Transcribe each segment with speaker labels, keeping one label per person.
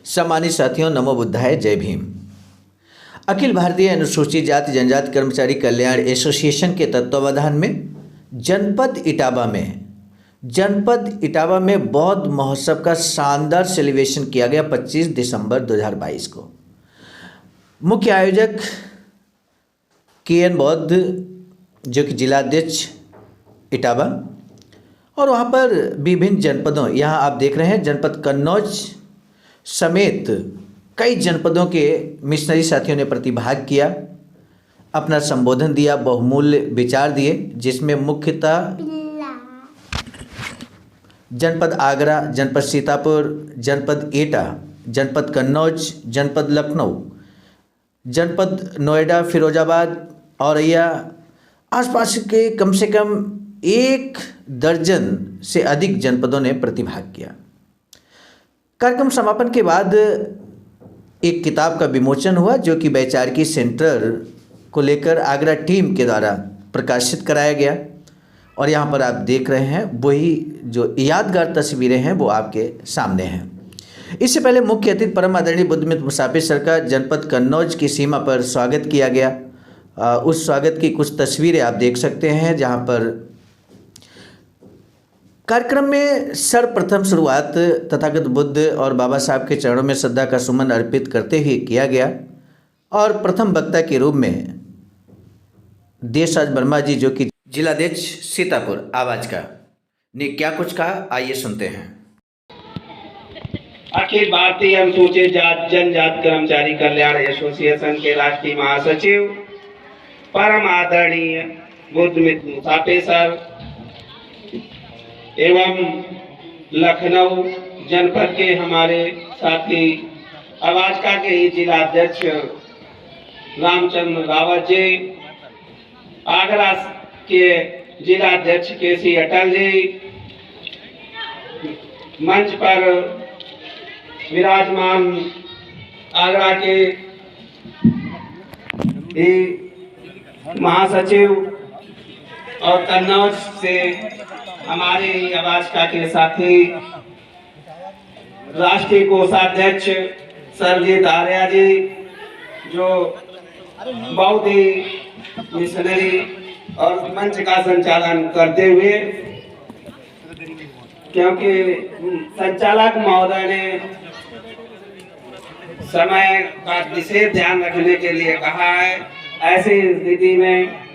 Speaker 1: सम्मानित साथियों, नमो बुद्धाय, जय भीम। अखिल भारतीय अनुसूचित जाति जनजाति कर्मचारी कल्याण एसोसिएशन के तत्वावधान में जनपद इटावा में बौद्ध महोत्सव का शानदार सेलिब्रेशन किया गया 25 दिसंबर 2022 को। मुख्य आयोजक KN बौद्ध, जो कि जिलाध्यक्ष इटावा, और वहाँ पर विभिन्न जनपदों, यहाँ आप देख रहे हैं जनपद कन्नौज समेत कई जनपदों के मिशनरी साथियों ने प्रतिभाग किया, अपना संबोधन दिया, बहुमूल्य विचार दिए, जिसमें मुख्यतः जनपद आगरा, जनपद सीतापुर, जनपद एटा, जनपद कन्नौज, जनपद लखनऊ, जनपद नोएडा, फिरोजाबाद, औरैया, आसपास के कम से कम 1 दर्जन से अधिक जनपदों ने प्रतिभाग किया। कार्यक्रम समापन के बाद एक किताब का विमोचन हुआ, जो कि वैचारिकी सेंटर को लेकर आगरा टीम के द्वारा प्रकाशित कराया गया, और यहाँ पर आप देख रहे हैं वही जो यादगार तस्वीरें हैं वो आपके सामने हैं। इससे पहले मुख्य अतिथि परम आदरणीय बुद्धमित्र मुसाफिर सर का जनपद कन्नौज की सीमा पर स्वागत किया गया। उस स्वागत की कुछ तस्वीरें आप देख सकते हैं, जहाँ पर कार्यक्रम में सर्वप्रथम शुरुआत तथागत बुद्ध और बाबा साहब के चरणों में श्रद्धा का सुमन अर्पित करते हुए किया गया, और प्रथम वक्ता के रूप में देशराज वर्मा जी, जो कि जिलाध्यक्ष सीतापुर आवाज का, ने क्या कुछ कहा, आइए सुनते हैं।
Speaker 2: अखिल भारतीय अनुसूचित जाति जनजाति कर्मचारी कल्याण एसोसिएशन के राष्ट्रीय महासचिव परम आदरणीय बुद्धमित्र मुसाफिर सर एवं लखनऊ जनपद के हमारे साथी आवाजका के ही जिलाध्यक्ष रामचंद्र रावत जी, आगरा के जिलाध्यक्ष KC अटल जी, मंच पर विराजमान आगरा के महासचिव और कन्नौज से हमारे आवाजका के साथी राष्ट्रीय कोषाध्यक्ष सरजीत आर्या जी, जो बहुत ही मिशनरी और मंच का संचालन करते हुए, क्योंकि संचालक महोदय ने समय का विशेष ध्यान रखने के लिए कहा है, ऐसी स्थिति में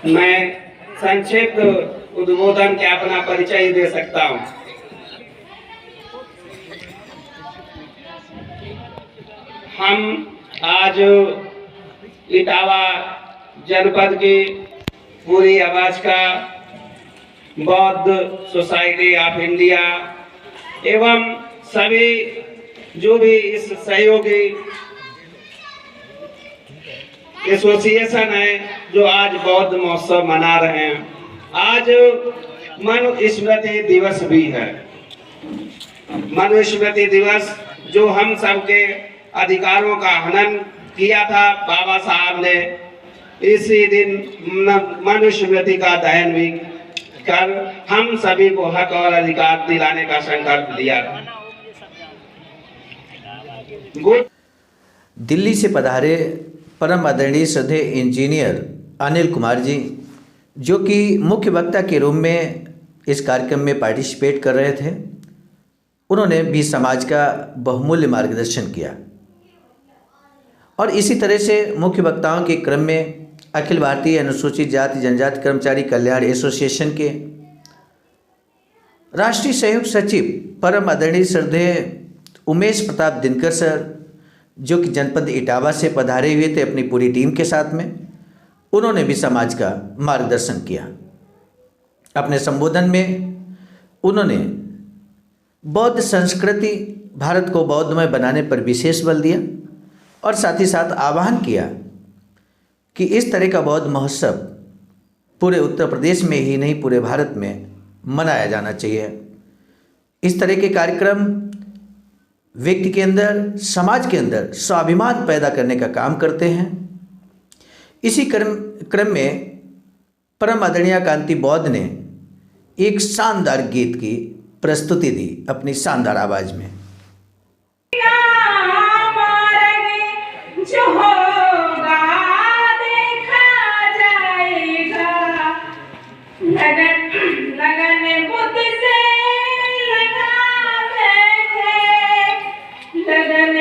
Speaker 2: मैं संक्षिप्त उद्बोधन के अपना परिचय दे सकता हूं। हम आज इटावा जनपद की पूरी आवाज का बौद्ध सोसाइटी ऑफ इंडिया एवं सभी जो भी इस सहयोगी एसोसिएशन है, जो आज बौद्ध महोत्सव मना रहे हैं। आज मनुस्मृति दिवस भी है। मनुस्मृति दिवस, जो हम सबके अधिकारों का हनन किया था बाबा साहब ने, इसी दिन मनुस्मृति का दहन भी कर हम सभी को हक और अधिकार दिलाने का संकल्प लिया।
Speaker 1: दिल्ली से पधारे परम आदरणीय श्रद्धेय इंजीनियर अनिल कुमार जी, जो कि मुख्य वक्ता के रूप में इस कार्यक्रम में पार्टिसिपेट कर रहे थे, उन्होंने भी समाज का बहुमूल्य मार्गदर्शन किया। और इसी तरह से मुख्य वक्ताओं के क्रम में अखिल भारतीय अनुसूचित जाति जनजाति कर्मचारी कल्याण एसोसिएशन के राष्ट्रीय सहयोग सचिव परम आदरणीय श्रद्धेय उमेश प्रताप दिनकर सर, जो कि जनपद इटावा से पधारे हुए थे अपनी पूरी टीम के साथ में, उन्होंने भी समाज का मार्गदर्शन किया। अपने संबोधन में उन्होंने बौद्ध संस्कृति, भारत को बौद्धमय बनाने पर विशेष बल दिया, और साथ ही साथ आह्वान किया कि इस तरह का बौद्ध महोत्सव पूरे उत्तर प्रदेश में ही नहीं, पूरे भारत में मनाया जाना चाहिए। इस तरह के कार्यक्रम व्यक्ति के अंदर, समाज के अंदर स्वाभिमान पैदा करने का काम करते हैं। इसी क्रम में परम आदरणीय कांति बौद्ध ने एक शानदार गीत की प्रस्तुति दी अपनी शानदार आवाज़ में।
Speaker 3: जो होगा देखा जाएगा। लगन लगन बुद्ध से लगा बैठे, लगन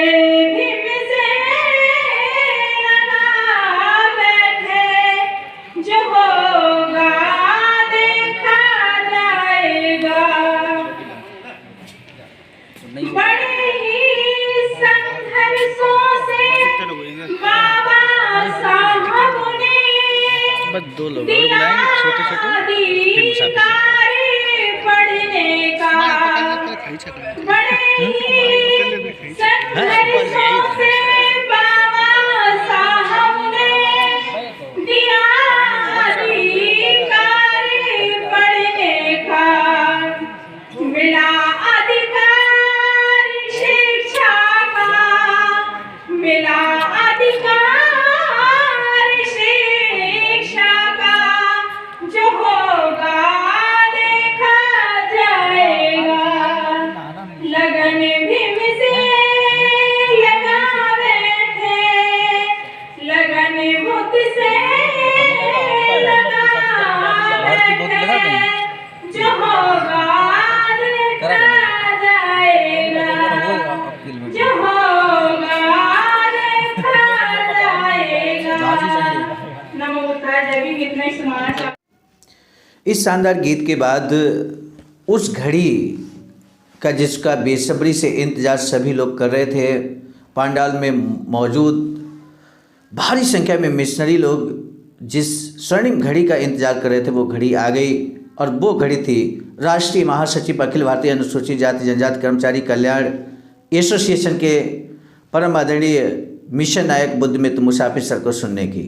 Speaker 3: भीम से लगा बैठे। जो होगा देखा जाएगा। बड़े ही संघर्षों से बाबा साहब ने
Speaker 4: बस 2 लोग और बुलाएंगे, छोटे-छोटे फिर मुसाफिर
Speaker 3: पढ़ने का। बड़े ही संघर्षों से बाबा साहब ने दिया अधिकार पढ़ने का। मिला अधिकार शिक्षा का, मिला अधिकार शिक्षा का। जो होगा देखा जाएगा। लगन भीम से लगा बैठे, लगन बुद्ध से लगा बैठे। जो होगा देखा जाएगा। जो होगा देखा जाएगा। नमो बुद्धाय। जय भीम। इतना ही सुनाना चाहूँ।
Speaker 1: इस शानदार गीत के बाद उस घड़ी का जिसका बेसब्री से इंतजार सभी लोग कर रहे थे, पंडाल में मौजूद भारी संख्या में मिशनरी लोग जिस स्वर्णिम घड़ी का इंतजार कर रहे थे वो घड़ी आ गई। और वो घड़ी थी राष्ट्रीय महासचिव अखिल भारतीय अनुसूचित जाति जनजाति कर्मचारी कल्याण एसोसिएशन के परम आदरणीय मिशन नायक बुद्धमित्र मुसाफिर सर को सुनने की।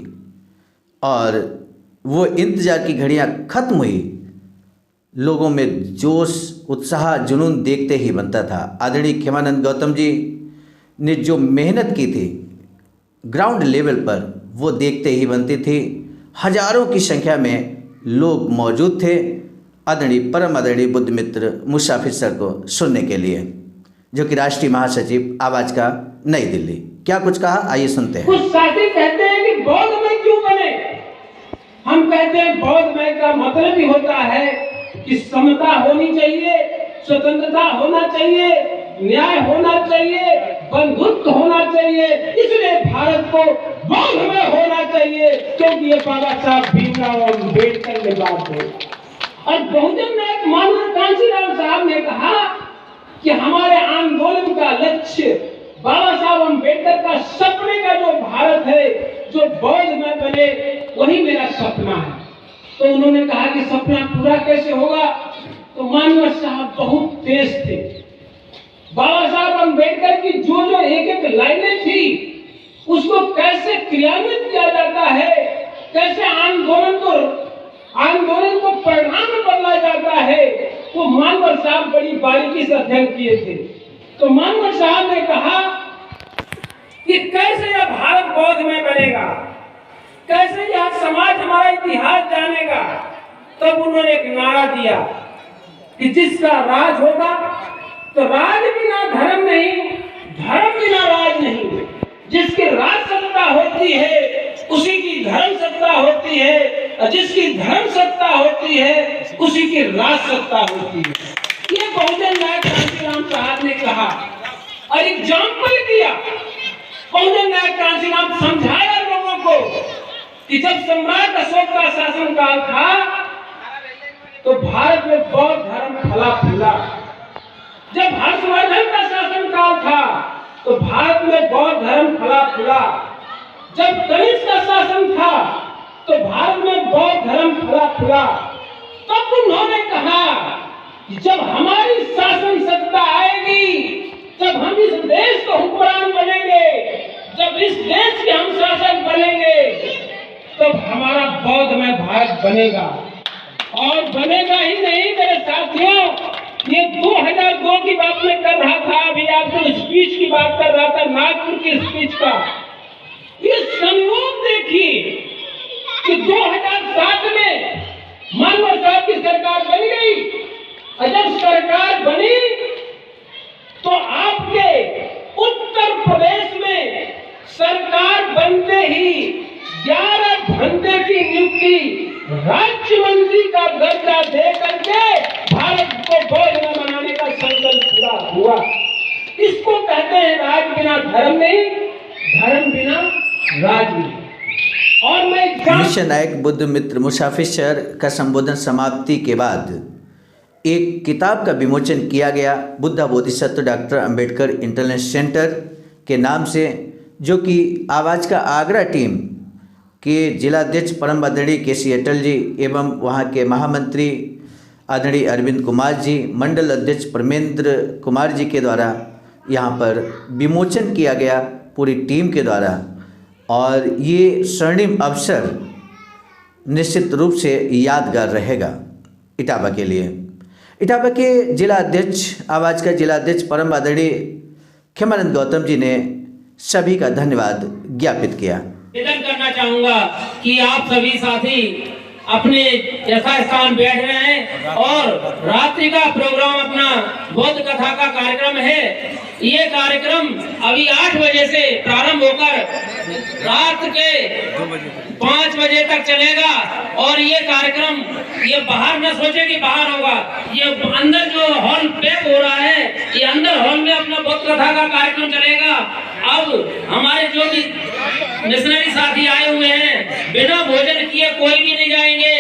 Speaker 1: और वो इंतजार की घड़ियां खत्म हुई। लोगों में जोश उत्साह जुनून देखते ही बनता था। आदरणीय खेमानंद गौतम जी ने जो मेहनत की थी ग्राउंड लेवल पर वो देखते ही बनती थी। हजारों की संख्या में लोग मौजूद थे आदरणीय परम आदरणीय बुद्धमित्र मुसाफिर सर को सुनने के लिए, जो कि राष्ट्रीय महासचिव आवाज का नई दिल्ली। क्या कुछ कहा, आइए सुनते हैं।
Speaker 5: कुछ साथी कहते हैं कि बौद्धमय क्यों बने। हम कहते हैं बौद्धमय का मतलब ही होता है कि समता होनी चाहिए, स्वतंत्रता होना चाहिए, न्याय होना चाहिए, बंधुत्व होना चाहिए। इसलिए भारत को बौद्धमय होना चाहिए, क्योंकि ये बाबा साहब भीमराव अम्बेडकर ने बात है। और बहुजन नायक माननीय कांशीराम साहब ने कहा कि हमारे आंदोलन का लक्ष्य बाबा साहब अम्बेडकर का सपने का जो भारत है, जो बौद्धमय बने, वही मेरा सपना है। तो उन्होंने कहा कि सपना पूरा कैसे होगा। तो माननीय साहब बहुत तेज थे। बाबा साहब अम्बेडकर की जो जो एक एक लाइनें थी उसको कैसे क्रियान्वित किया जाता है, कैसे आंदोलन को परिणाम में बदला जाता है, वो मानवर साहब बड़ी बारीकी से अध्ययन किए थे। तो मानवर साहब ने कहा कि कैसे यह भारत बौद्धमय बनेगा, कैसे यह समाज हमारा इतिहास जानेगा। तब उन्होंने एक नारा दिया कि जिसका राज होगा तो राज बिना धर्म नहीं, धर्म बिना राज नहीं। जिसकी राज सत्ता होती है उसी की धर्म सत्ता होती है, और जिसकी धर्म सत्ता होती है उसी की राज सत्ता होती है। ये बहुजन नायक कांशीराम साहब ने कहा और एग्जाम्पल दिया। बहुजन नायक कांशीराम समझाया लोगों को कि जब सम्राट अशोक का शासनकाल था तो भारत में बौद्ध धर्म फला फूला। जब हर्षवर्धन का शासनकाल था तो भारत में बौद्ध धर्म फला फूला। जब कनिष्क का शासन था तो भारत में बौद्ध धर्म फला फूला। तब उन्होंने कहा कि जब हमारी शासन सत्ता आएगी, जब हम इस देश को हुक्मरान बनेंगे, जब इस देश के हम शासक बनेंगे, तब हमारा बौद्धमय भारत बनेगा। और बनेगा ही नहीं मेरे साथियों, ये 2002 की बात मैं कर रहा था, अभी आपको स्पीच की बात कर रहा था, नागपुर की स्पीच का। ये संयोग देखिए कि 2007 में मनमोहन साहब की सरकार बन गई, और जब सरकार बनी तो आपके राज्य मंत्री का दर्जा दे करके भारत को गौर में बनाने का संकल्प पूरा हुआ। इसको कहते हैं राज बिना धर्म नहीं, धर्म बिना राज नहीं। और मैं
Speaker 1: मिशन नायक बुद्ध मित्र मुसाफिर शहर का संबोधन समाप्ति के बाद एक किताब का विमोचन किया गया, Buddha Bodhisattva doctor Ambedkar international centre के नाम से, जो कि आवाज़ का आगरा टीम के जिलाध्यक्ष परम आदरणीय के.सी. अटल जी एवं वहाँ के महामंत्री आदरणीय अरविंद कुमार जी, मंडल अध्यक्ष परमेंद्र कुमार जी के द्वारा यहाँ पर विमोचन किया गया पूरी टीम के द्वारा। और ये स्वर्णिम अवसर निश्चित रूप से यादगार रहेगा इटावा के लिए। इटावा के जिला अध्यक्ष, आवाज़ का जिला अध्यक्ष परम आदरणीय खेमानंद गौतम जी ने सभी का धन्यवाद ज्ञापित किया।
Speaker 5: निवेदन करना चाहूंगा कि आप सभी साथी अपने यथास्थान बैठ रहे हैं और रात्रि का प्रोग्राम अपना बौद्ध कथा का कार्यक्रम है। ये कार्यक्रम अभी 8 बजे से प्रारंभ होकर रात के 5 बजे तक चलेगा। और ये कार्यक्रम, ये बाहर न सोचे कि बाहर होगा, ये अंदर जो हॉल पैक हो रहा है, ये अंदर हॉल में अपना बौद्ध कथा का कार्यक्रम चलेगा। अब हमारे जो भी मिशनरी साथी आए हुए हैं, बिना भोजन किए कोई भी नहीं जाएंगे।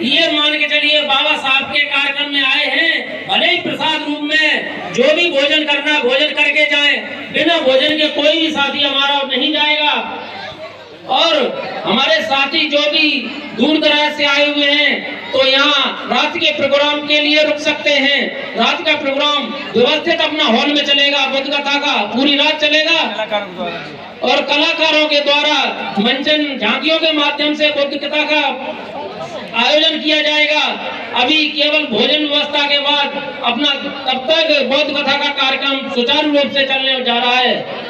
Speaker 5: ये मान के चलिए बाबा साहब के कार्यक्रम में आए हैं, भले ही प्रसाद रूप में जो भी भोजन करना है भोजन करके जाएं, बिना भोजन के कोई भी साथी हमारा नहीं जाएगा। और हमारे साथी जो भी दूर दराज से आए हुए हैं तो यहाँ रात के प्रोग्राम के लिए रुक सकते हैं। रात का प्रोग्राम व्यवस्थित अपना हॉल में चलेगा, बुद्ध कथा का पूरी रात चलेगा और कलाकारों के द्वारा मंचन झांकियों के माध्यम से बुद्ध कथा का आयोजन किया जाएगा। अभी केवल भोजन व्यवस्था के बाद अपना तब तक बौद्ध कथा का कार्यक्रम सुचारू रूप से चलने जा रहा है।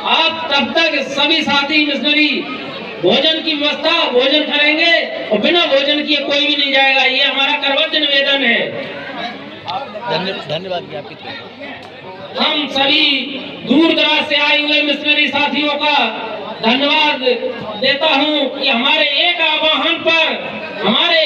Speaker 5: आप तब तक सभी साथी मिशनरी भोजन की व्यवस्था, भोजन करेंगे और बिना भोजन किए कोई भी नहीं जाएगा। ये हमारा करवत निवेदन है।
Speaker 4: धन्यवाद ज्ञापित करते।
Speaker 5: हम सभी दूर दराज से आए हुए मिशनरी साथियों का धन्यवाद देता हूं कि हमारे एक आह्वान पर, हमारे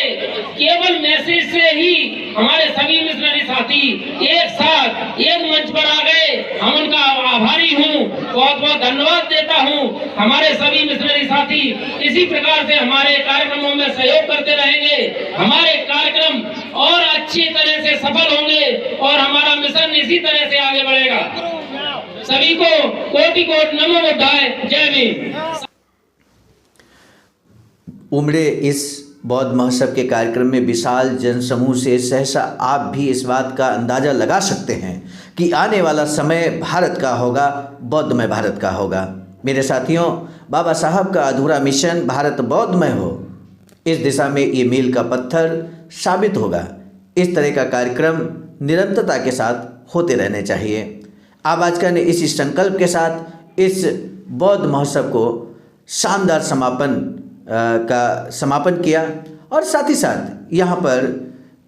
Speaker 5: केवल मैसेज से ही हमारे सभी मिशनरी साथी एक साथ एक मंच पर आ गए। हम उनका आभारी हूं, बहुत बहुत धन्यवाद देता हूं। हमारे सभी मिशनरी साथी इसी प्रकार से हमारे कार्यक्रमों में सहयोग करते रहेंगे। हमारे कार्यक्रम और अच्छी तरह से सफल होंगे और हमारा मिशन इसी तरह से आगे बढ़ेगा। सभी को कोटि कोटि नमो बुद्धाय, जय भीम।
Speaker 1: उमड़े इस बौद्ध महोत्सव के कार्यक्रम में विशाल जनसमूह से सहसा आप भी इस बात का अंदाज़ा लगा सकते हैं कि आने वाला समय भारत का होगा, बौद्धमय भारत का होगा। मेरे साथियों, बाबा साहब का अधूरा मिशन भारत बौद्धमय हो, इस दिशा में ये मील का पत्थर साबित होगा। इस तरह का कार्यक्रम निरंतरता के साथ होते रहने चाहिए। आवाज़ का ने इसी संकल्प के साथ इस बौद्ध महोत्सव को शानदार समापन किया और साथ ही साथ यहाँ पर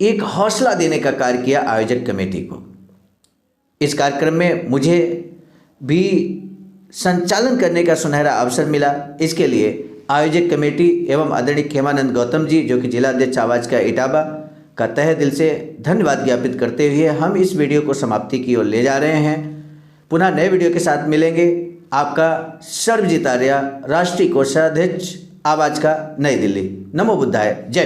Speaker 1: एक हौसला देने का कार्य किया आयोजक कमेटी को। इस कार्यक्रम में मुझे भी संचालन करने का सुनहरा अवसर मिला। इसके लिए आयोजक कमेटी एवं आदरणीय खेमानंद गौतम जी, जो कि जिलाध्यक्ष आवाज़ का इटावा, का तहे दिल से धन्यवाद ज्ञापित करते हुए हम इस वीडियो को समाप्ति की ओर ले जा रहे हैं। पुनः नए वीडियो के साथ मिलेंगे। आपका सर्वजित आर्य, राष्ट्रीय कोषाध्यक्ष, आवाज़ का, नई दिल्ली। नमो बुद्धाय, जय।